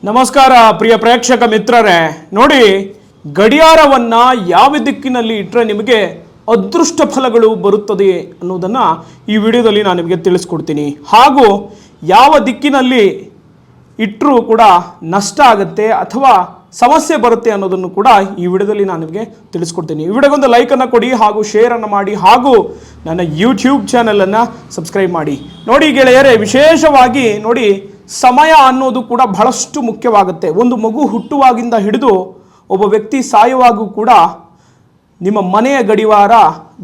ನಮಸ್ಕಾರ ಪ್ರಿಯ ಪ್ರೇಕ್ಷಕ ಮಿತ್ರರೇ, ನೋಡಿ ಗಡಿಯಾರವನ್ನ ಯಾವ ದಿಕ್ಕಿನಲ್ಲಿ ಇಟ್ಟರೆ ನಿಮಗೆ ಅದೃಷ್ಟ ಫಲಗಳು ಬರುತ್ತದೆ ಅನ್ನೋದನ್ನು ಈ ವಿಡಿಯೋದಲ್ಲಿ ನಾನು ನಿಮಗೆ ತಿಳಿಸ್ಕೊಡ್ತೀನಿ. ಹಾಗೂ ಯಾವ ದಿಕ್ಕಿನಲ್ಲಿ ಇಟ್ಟರೂ ಕೂಡ ನಷ್ಟ ಆಗುತ್ತೆ ಅಥವಾ ಸಮಸ್ಯೆ ಬರುತ್ತೆ ಅನ್ನೋದನ್ನು ಕೂಡ ಈ ವಿಡಿಯೋದಲ್ಲಿ ನಾನು ನಿಮಗೆ ತಿಳಿಸ್ಕೊಡ್ತೀನಿ. ಈ ವಿಡಿಯೋಗೊಂದು ಲೈಕನ್ನು ಕೊಡಿ ಹಾಗೂ ಶೇರನ್ನು ಮಾಡಿ ಹಾಗೂ ನನ್ನ ಯೂಟ್ಯೂಬ್ ಚಾನಲನ್ನು ಸಬ್ಸ್ಕ್ರೈಬ್ ಮಾಡಿ. ನೋಡಿ ಗೆಳೆಯರೇ, ವಿಶೇಷವಾಗಿ ನೋಡಿ ಸಮಯ ಅನ್ನೋದು ಕೂಡ ಬಹಳಷ್ಟು ಮುಖ್ಯವಾಗುತ್ತೆ. ಒಂದು ಮಗು ಹುಟ್ಟುವಾಗಿಂದ ಹಿಡಿದು ಒಬ್ಬ ವ್ಯಕ್ತಿ ಸಾಯುವಾಗೂ ಕೂಡ ನಿಮ್ಮ ಮನೆಯ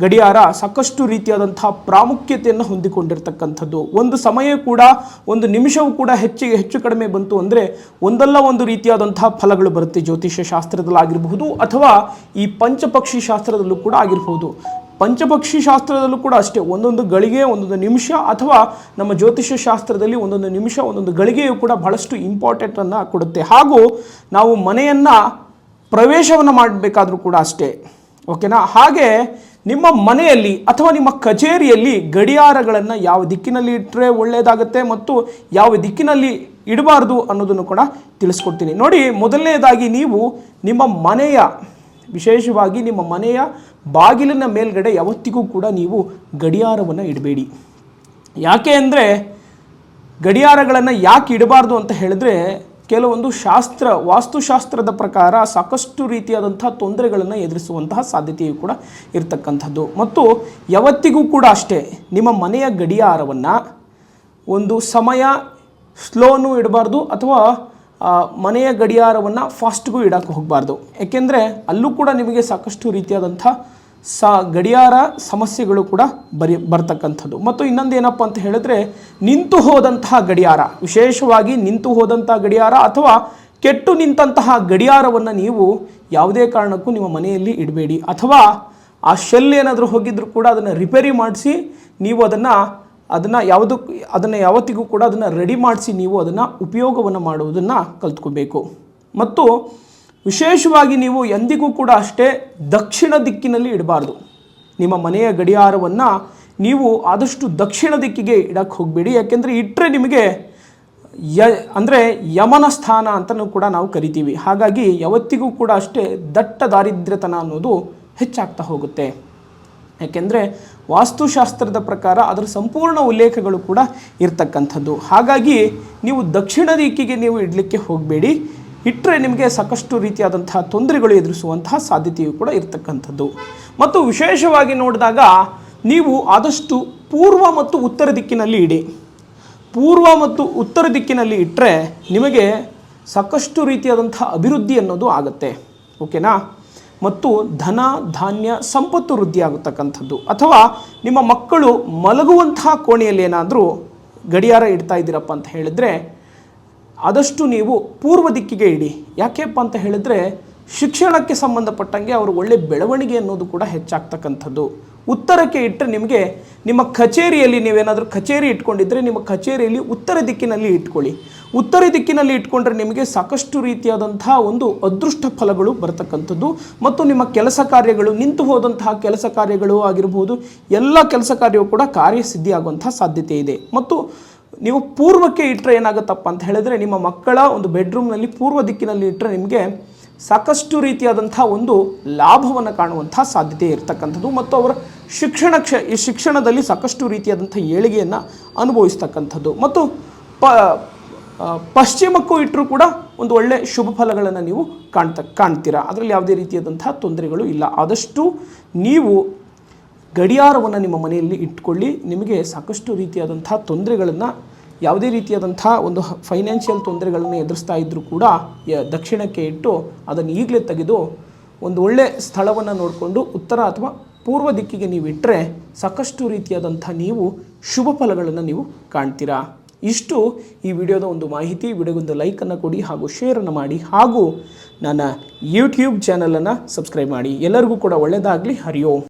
ಗಡಿಯಾರ ಸಾಕಷ್ಟು ರೀತಿಯಾದಂತಹ ಪ್ರಾಮುಖ್ಯತೆಯನ್ನು ಹೊಂದಿಕೊಂಡಿರ್ತಕ್ಕಂಥದ್ದು. ಒಂದು ಸಮಯ ಕೂಡ, ಒಂದು ನಿಮಿಷವೂ ಕೂಡ ಹೆಚ್ಚು ಕಡಿಮೆ ಬಂತು ಅಂದರೆ ಒಂದಲ್ಲ ಒಂದು ರೀತಿಯಾದಂತಹ ಫಲಗಳು ಬರುತ್ತೆ. ಜ್ಯೋತಿಷ್ಯ ಶಾಸ್ತ್ರದಲ್ಲಾಗಿರಬಹುದು ಅಥವಾ ಈ ಪಂಚಪಕ್ಷಿ ಶಾಸ್ತ್ರದಲ್ಲೂ ಕೂಡ ಆಗಿರಬಹುದು. ಪಂಚಪಕ್ಷಿ ಶಾಸ್ತ್ರದಲ್ಲೂ ಕೂಡ ಅಷ್ಟೇ, ಒಂದೊಂದು ಗಳಿಗೆ ಒಂದೊಂದು ನಿಮಿಷ ಅಥವಾ ನಮ್ಮ ಜ್ಯೋತಿಷ್ಯ ಶಾಸ್ತ್ರದಲ್ಲಿ ಒಂದೊಂದು ನಿಮಿಷ ಒಂದೊಂದು ಗಳಿಗೆಯೂ ಕೂಡ ಬಹಳಷ್ಟು ಇಂಪಾರ್ಟೆಂಟನ್ನು ಕೊಡುತ್ತೆ. ಹಾಗೂ ನಾವು ಮನೆಯನ್ನು ಪ್ರವೇಶವನ್ನು ಮಾಡಬೇಕಾದ್ರೂ ಕೂಡ ಅಷ್ಟೇ, ಓಕೆನಾ? ಹಾಗೆ ನಿಮ್ಮ ಮನೆಯಲ್ಲಿ ಅಥವಾ ನಿಮ್ಮ ಕಚೇರಿಯಲ್ಲಿ ಗಡಿಯಾರಗಳನ್ನು ಯಾವ ದಿಕ್ಕಿನಲ್ಲಿ ಇಟ್ಟರೆ ಒಳ್ಳೆಯದಾಗುತ್ತೆ ಮತ್ತು ಯಾವ ದಿಕ್ಕಿನಲ್ಲಿ ಇಡಬಾರ್ದು ಅನ್ನೋದನ್ನು ಕೂಡ ತಿಳಿಸ್ಕೊಡ್ತೀನಿ. ನೋಡಿ, ಮೊದಲನೇದಾಗಿ ನೀವು ನಿಮ್ಮ ಮನೆಯ, ವಿಶೇಷವಾಗಿ ನಿಮ್ಮ ಮನೆಯ ಬಾಗಿಲಿನ ಮೇಲ್ಗಡೆ ಯಾವತ್ತಿಗೂ ಕೂಡ ನೀವು ಗಡಿಯಾರವನ್ನು ಇಡಬೇಡಿ. ಯಾಕೆ ಅಂದರೆ ಗಡಿಯಾರಗಳನ್ನು ಯಾಕೆ ಇಡಬಾರ್ದು ಅಂತ ಹೇಳಿದ್ರೆ, ಕೆಲವೊಂದು ವಾಸ್ತುಶಾಸ್ತ್ರದ ಪ್ರಕಾರ ಸಾಕಷ್ಟು ರೀತಿಯಾದಂಥ ತೊಂದರೆಗಳನ್ನು ಎದುರಿಸುವಂತಹ ಸಾಧ್ಯತೆಯೂ ಕೂಡ ಇರತಕ್ಕಂಥದ್ದು. ಮತ್ತು ಯಾವತ್ತಿಗೂ ಕೂಡ ಅಷ್ಟೇ, ನಿಮ್ಮ ಮನೆಯ ಗಡಿಯಾರವನ್ನು ಒಂದು ಸಮಯ ಸ್ಲೋನು ಇಡಬಾರ್ದು ಅಥವಾ ಮನೆಯ ಗಡಿಯಾರವನ್ನು ಫಾಸ್ಟ್ಗೂ ಇಡೋಕ್ಕೆ ಹೋಗಬಾರ್ದು. ಏಕೆಂದರೆ ಅಲ್ಲೂ ಕೂಡ ನಿಮಗೆ ಸಾಕಷ್ಟು ರೀತಿಯಾದಂಥ ಗಡಿಯಾರ ಸಮಸ್ಯೆಗಳು ಕೂಡ ಬರ್ತಕ್ಕಂಥದ್ದು. ಮತ್ತು ಇನ್ನೊಂದು ಏನಪ್ಪ ಅಂತ ಹೇಳಿದ್ರೆ, ನಿಂತು ಹೋದಂತಹ ಗಡಿಯಾರ, ವಿಶೇಷವಾಗಿ ನಿಂತು ಹೋದಂತಹ ಗಡಿಯಾರ ಅಥವಾ ಕೆಟ್ಟು ನಿಂತಹ ಗಡಿಯಾರವನ್ನು ನೀವು ಯಾವುದೇ ಕಾರಣಕ್ಕೂ ನಿಮ್ಮ ಮನೆಯಲ್ಲಿ ಇಡಬೇಡಿ. ಅಥವಾ ಆ ಶೆಲ್ ಏನಾದರೂ ಹೋಗಿದ್ರೂ ಕೂಡ ಅದನ್ನು ರಿಪೇರಿ ಮಾಡಿಸಿ ನೀವು ಅದನ್ನು ಯಾವತ್ತಿಗೂ ಕೂಡ ಅದನ್ನು ರೆಡಿ ಮಾಡಿಸಿ ನೀವು ಅದನ್ನು ಉಪಯೋಗವನ್ನು ಮಾಡುವುದನ್ನು ಕಲ್ತ್ಕೋಬೇಕು. ಮತ್ತು ವಿಶೇಷವಾಗಿ ನೀವು ಎಂದಿಗೂ ಕೂಡ ಅಷ್ಟೇ ದಕ್ಷಿಣ ದಿಕ್ಕಿನಲ್ಲಿ ಇಡಬಾರ್ದು. ನಿಮ್ಮ ಮನೆಯ ಗಡಿಯಾರವನ್ನು ನೀವು ಆದಷ್ಟು ದಕ್ಷಿಣ ದಿಕ್ಕಿಗೆ ಇಡಕ್ಕೆ ಹೋಗಬೇಡಿ. ಯಾಕೆಂದರೆ ಇಟ್ಟರೆ ನಿಮಗೆ ಅಂದರೆ ಯಮನ ಸ್ಥಾನ ಅಂತಲೂ ಕೂಡ ನಾವು ಕರಿತೀವಿ. ಹಾಗಾಗಿ ಯಾವತ್ತಿಗೂ ಕೂಡ ಅಷ್ಟೇ ದಟ್ಟ ದಾರಿದ್ರ್ಯತನ ಅನ್ನೋದು ಹೆಚ್ಚಾಗ್ತಾ ಹೋಗುತ್ತೆ. ಯಾಕೆಂದರೆ ವಾಸ್ತುಶಾಸ್ತ್ರದ ಪ್ರಕಾರ ಅದರ ಸಂಪೂರ್ಣ ಉಲ್ಲೇಖಗಳು ಕೂಡ ಇರ್ತಕ್ಕಂಥದ್ದು. ಹಾಗಾಗಿ ನೀವು ದಕ್ಷಿಣ ದಿಕ್ಕಿಗೆ ನೀವು ಇಡಲಿಕ್ಕೆ ಹೋಗಬೇಡಿ. ಇಟ್ಟರೆ ನಿಮಗೆ ಸಾಕಷ್ಟು ರೀತಿಯಾದಂತಹ ತೊಂದರೆಗಳು ಎದುರಿಸುವಂತಹ ಸಾಧ್ಯತೆಯೂ ಕೂಡ ಇರತಕ್ಕಂಥದ್ದು. ಮತ್ತು ವಿಶೇಷವಾಗಿ ನೋಡಿದಾಗ ನೀವು ಆದಷ್ಟು ಪೂರ್ವ ಮತ್ತು ಉತ್ತರ ದಿಕ್ಕಿನಲ್ಲಿ ಇಡಿ. ಪೂರ್ವ ಮತ್ತು ಉತ್ತರ ದಿಕ್ಕಿನಲ್ಲಿ ಇಟ್ಟರೆ ನಿಮಗೆ ಸಾಕಷ್ಟು ರೀತಿಯಾದಂಥ ಅಭಿವೃದ್ಧಿ ಅನ್ನೋದು ಆಗುತ್ತೆ, ಓಕೆನಾ? ಮತ್ತು ಧನ ಧಾನ್ಯ ಸಂಪತ್ತು ವೃದ್ಧಿ ಆಗುತ್ತಕ್ಕಂಥದ್ದು. ಅಥವಾ ನಿಮ್ಮ ಮಕ್ಕಳು ಮಲಗುವಂತಹ ಕೋಣೆಯಲ್ಲಿ ಏನಾದರೂ ಗಡಿಯಾರ ಇಡ್ತಾ ಇದ್ದೀರಪ್ಪ ಅಂತ ಹೇಳಿದರೆ ಆದಷ್ಟು ನೀವು ಪೂರ್ವ ದಿಕ್ಕಿಗೆ ಇಡಿ. ಯಾಕೆಪ್ಪ ಅಂತ ಹೇಳಿದರೆ ಶಿಕ್ಷಣಕ್ಕೆ ಸಂಬಂಧಪಟ್ಟಂಗೆ ಅವರು ಒಳ್ಳೆ ಬೆಳವಣಿಗೆ ಅನ್ನೋದು ಕೂಡ ಹೆಚ್ಚಾಗ್ತಕ್ಕಂಥದ್ದು. ಉತ್ತರಕ್ಕೆ ಇಟ್ಟರೆ ನಿಮಗೆ ನಿಮ್ಮ ಕಚೇರಿಯಲ್ಲಿ, ನೀವೇನಾದರೂ ಕಚೇರಿ ಇಟ್ಕೊಂಡಿದ್ದರೆ ನಿಮ್ಮ ಕಚೇರಿಯಲ್ಲಿ ಉತ್ತರ ದಿಕ್ಕಿನಲ್ಲಿ ಇಟ್ಕೊಳ್ಳಿ. ಉತ್ತರ ದಿಕ್ಕಿನಲ್ಲಿ ಇಟ್ಕೊಂಡ್ರೆ ನಿಮಗೆ ಸಾಕಷ್ಟು ರೀತಿಯಾದಂಥ ಒಂದು ಅದೃಷ್ಟ ಫಲಗಳು ಬರ್ತಕ್ಕಂಥದ್ದು. ಮತ್ತು ನಿಮ್ಮ ಕೆಲಸ ಕಾರ್ಯಗಳು, ನಿಂತು ಹೋದಂತಹ ಕೆಲಸ ಕಾರ್ಯಗಳು ಆಗಿರ್ಬೋದು, ಎಲ್ಲ ಕೆಲಸ ಕಾರ್ಯವೂ ಕೂಡ ಕಾರ್ಯಸಿದ್ಧಿಯಾಗುವಂಥ ಸಾಧ್ಯತೆ ಇದೆ. ಮತ್ತು ನೀವು ಪೂರ್ವಕ್ಕೆ ಇಟ್ಟರೆ ಏನಾಗುತ್ತಪ್ಪ ಅಂತ ಹೇಳಿದ್ರೆ, ನಿಮ್ಮ ಮಕ್ಕಳ ಒಂದು ಬೆಡ್ರೂಮ್ನಲ್ಲಿ ಪೂರ್ವ ದಿಕ್ಕಿನಲ್ಲಿ ಇಟ್ಟರೆ ನಿಮಗೆ ಸಾಕಷ್ಟು ರೀತಿಯಾದಂಥ ಒಂದು ಲಾಭವನ್ನು ಕಾಣುವಂಥ ಸಾಧ್ಯತೆ ಇರತಕ್ಕಂಥದ್ದು. ಮತ್ತು ಅವರ ಶಿಕ್ಷಣದಲ್ಲಿ ಸಾಕಷ್ಟು ರೀತಿಯಾದಂಥ ಏಳಿಗೆಯನ್ನು ಅನುಭವಿಸ್ತಕ್ಕಂಥದ್ದು. ಮತ್ತು ಪಶ್ಚಿಮಕ್ಕೂ ಇಟ್ಟರೂ ಕೂಡ ಒಂದು ಒಳ್ಳೆಯ ಶುಭ ಫಲಗಳನ್ನು ನೀವು ಕಾಣ್ತೀರಾ. ಅದರಲ್ಲಿ ಯಾವುದೇ ರೀತಿಯಾದಂಥ ತೊಂದರೆಗಳು ಇಲ್ಲ. ಆದಷ್ಟು ನೀವು ಗಡಿಯಾರವನ್ನು ನಿಮ್ಮ ಮನೆಯಲ್ಲಿ ಇಟ್ಕೊಳ್ಳಿ. ನಿಮಗೆ ಸಾಕಷ್ಟು ರೀತಿಯಾದಂಥ ತೊಂದರೆಗಳನ್ನು, ಯಾವುದೇ ರೀತಿಯಾದಂಥ ಒಂದು ಫೈನಾನ್ಷಿಯಲ್ ತೊಂದರೆಗಳನ್ನು ಎದುರಿಸ್ತಾ ಇದ್ದರೂ ಕೂಡ ದಕ್ಷಿಣಕ್ಕೆ ಇಟ್ಟು ಅದನ್ನು ಈಗಲೇ ತೆಗೆದು ಒಂದು ಒಳ್ಳೆಯ ಸ್ಥಳವನ್ನು ನೋಡಿಕೊಂಡು ಉತ್ತರ ಅಥವಾ ಪೂರ್ವ ದಿಕ್ಕಿಗೆ ನೀವು ಇಟ್ಟರೆ ಸಾಕಷ್ಟು ರೀತಿಯಾದಂಥ ನೀವು ಶುಭ ಫಲಗಳನ್ನು ನೀವು ಕಾಣ್ತೀರಾ. ಇಷ್ಟು ಈ ವಿಡಿಯೋದ ಒಂದು ಮಾಹಿತಿ. ವಿಡಿಯೋಗೊಂದು ಲೈಕನ್ನು ಕೊಡಿ ಹಾಗೂ ಶೇರನ್ನು ಮಾಡಿ ಹಾಗೂ ನನ್ನ ಯೂಟ್ಯೂಬ್ ಚಾನಲನ್ನು ಸಬ್ಸ್ಕ್ರೈಬ್ ಮಾಡಿ. ಎಲ್ಲರಿಗೂ ಕೂಡ ಒಳ್ಳೆಯದಾಗಲಿ. ಹರಿ ಓಂ.